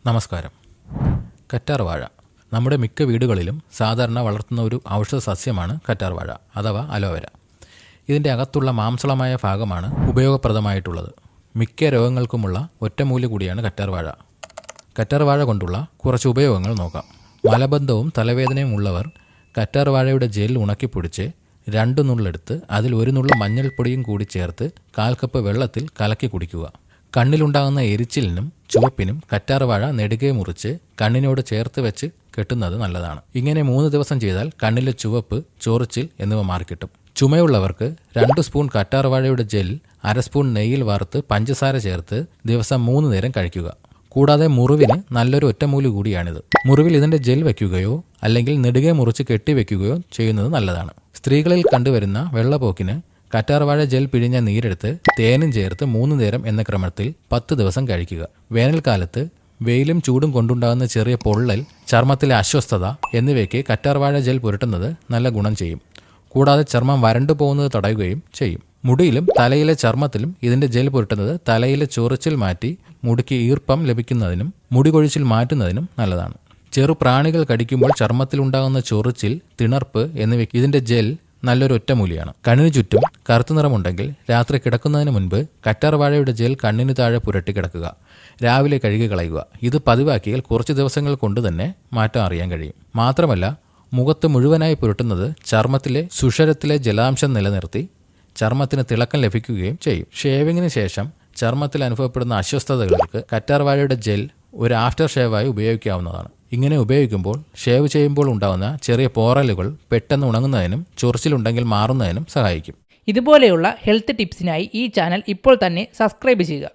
നമസ്കാരം. കറ്റാർ വാഴ നമ്മുടെ മിക്ക വീടുകളിലും സാധാരണ വളർത്തുന്ന ഒരു ഔഷധ സസ്യമാണ് കറ്റാർ വാഴ അഥവാ അലോവേര. ഇതിൻ്റെ അകത്തുള്ള മാംസളമായ ഭാഗമാണ് ഉപയോഗപ്രദമായിട്ടുള്ളത്. മിക്ക രോഗങ്ങൾക്കുമുള്ള ഒറ്റമൂലി കൂടിയാണ് കറ്റാർ വാഴ. കറ്റാർ വാഴ കൊണ്ടുള്ള കുറച്ച് ഉപയോഗങ്ങൾ നോക്കാം. മലബന്ധവും തലവേദനയും ഉള്ളവർ കറ്റാർ വാഴയുടെ ജെൽ ഉണക്കിപ്പൊടിച്ച് 2 നുള്ളെടുത്ത് അതിൽ 1 നുള്ള മഞ്ഞൾപ്പൊടിയും കൂടി ചേർത്ത് 1/4 കപ്പ് വെള്ളത്തിൽ കലക്കി കുടിക്കുക. കണ്ണിലുണ്ടാകുന്ന എരിച്ചിലിനും ചുവപ്പിനും കറ്റാർ വാഴ നെടുകെ മുറിച്ച് കണ്ണിനോട് ചേർത്ത് വെച്ച് കെട്ടുന്നത് നല്ലതാണ്. ഇങ്ങനെ 3 ദിവസം ചെയ്താൽ കണ്ണിലെ ചുവപ്പ്, ചൊറിച്ചിൽ എന്നിവ മാറിക്കിട്ടും. ചുമയുള്ളവർക്ക് 2 സ്പൂൺ കറ്റാർ വാഴയുടെ ജെൽ 1/2 സ്പൂൺ നെയ്യിൽ വറുത്ത് പഞ്ചസാര ചേർത്ത് ദിവസം 3 നേരം കഴിക്കുക. കൂടാതെ മുറിവിന് നല്ലൊരു ഒറ്റമൂലി കൂടിയാണിത്. മുറിവിൽ ഇതിൻ്റെ ജെൽ വയ്ക്കുകയോ അല്ലെങ്കിൽ നെടുകെ മുറിച്ച് കെട്ടിവെക്കുകയോ ചെയ്യുന്നത് നല്ലതാണ്. സ്ത്രീകളിൽ കണ്ടുവരുന്ന വെള്ളപ്പോക്കിന് കറ്റാർ വാഴ ജെൽ പിഴിഞ്ഞ നീരെടുത്ത് തേനും ചേർത്ത് 3 നേരം എന്ന ക്രമത്തിൽ 10 ദിവസം കഴിക്കുക. വേനൽക്കാലത്ത് വെയിലും ചൂടും കൊണ്ടുണ്ടാകുന്ന ചെറിയ പൊള്ളൽ, ചർമ്മത്തിലെ അസ്വസ്ഥത എന്നിവയ്ക്ക് കറ്റാർ വാഴ ജെൽ പുരട്ടുന്നത് നല്ല ഗുണം ചെയ്യും. കൂടാതെ ചർമ്മം വരണ്ടു പോകുന്നത് തടയുകയും ചെയ്യും. മുടിയിലും തലയിലെ ചർമ്മത്തിലും ഇതിൻ്റെ ജെൽ പുരട്ടുന്നത് തലയിലെ ചൊറിച്ചിൽ മാറ്റി മുടിക്ക് ഈർപ്പം ലഭിക്കുന്നതിനും മുടി കൊഴിച്ചിൽ മാറ്റുന്നതിനും നല്ലതാണ്. ചെറു പ്രാണികൾ കടിക്കുമ്പോൾ ചർമ്മത്തിലുണ്ടാകുന്ന ചൊറിച്ചിൽ, തിണർപ്പ് എന്നിവയ്ക്ക് ഇതിൻ്റെ ജെൽ നല്ലൊരു ഒറ്റമൂലിയാണ്. കണ്ണിന് ചുറ്റും കറുത്ത നിറമുണ്ടെങ്കിൽ രാത്രി കിടക്കുന്നതിന് മുൻപ് കറ്റാർ വാഴയുടെ ജെൽ കണ്ണിന് താഴെ പുരട്ടി കിടക്കുക. രാവിലെ കഴുകി കളയുക. ഇത് പതിവാക്കിയാൽ കുറച്ച് ദിവസങ്ങൾ കൊണ്ട് തന്നെ മാറ്റം അറിയാൻ കഴിയും. മാത്രമല്ല, മുഖത്ത് മുഴുവനായി പുരട്ടുന്നത് ചർമ്മത്തിലെ സുഷരത്തിലെ ജലാംശം നിലനിർത്തി ചർമ്മത്തിന് തിളക്കം ലഭിക്കുകയും ചെയ്യും. ഷേവിങ്ങിന് ശേഷം ചർമ്മത്തിൽ അനുഭവപ്പെടുന്ന അസ്വസ്ഥതകൾക്ക് കറ്റാർ വാഴയുടെ ജെൽ ഒരു ആഫ്റ്റർ ഷേവായി ഉപയോഗിക്കാവുന്നതാണ്. ഇങ്ങനെ ഉപയോഗിക്കുമ്പോൾ ഷേവ് ചെയ്യുമ്പോൾ ഉണ്ടാകുന്ന ചെറിയ പോറലുകൾ പെട്ടെന്ന് ഉണങ്ങുന്നതിനും ചൊറിച്ചിലുണ്ടെങ്കിൽ മാറുന്നതിനും സഹായിക്കും. ഇതുപോലെയുള്ള ഹെൽത്ത് ടിപ്സിനായി ഈ ചാനൽ ഇപ്പോൾ തന്നെ സബ്സ്ക്രൈബ് ചെയ്യുക.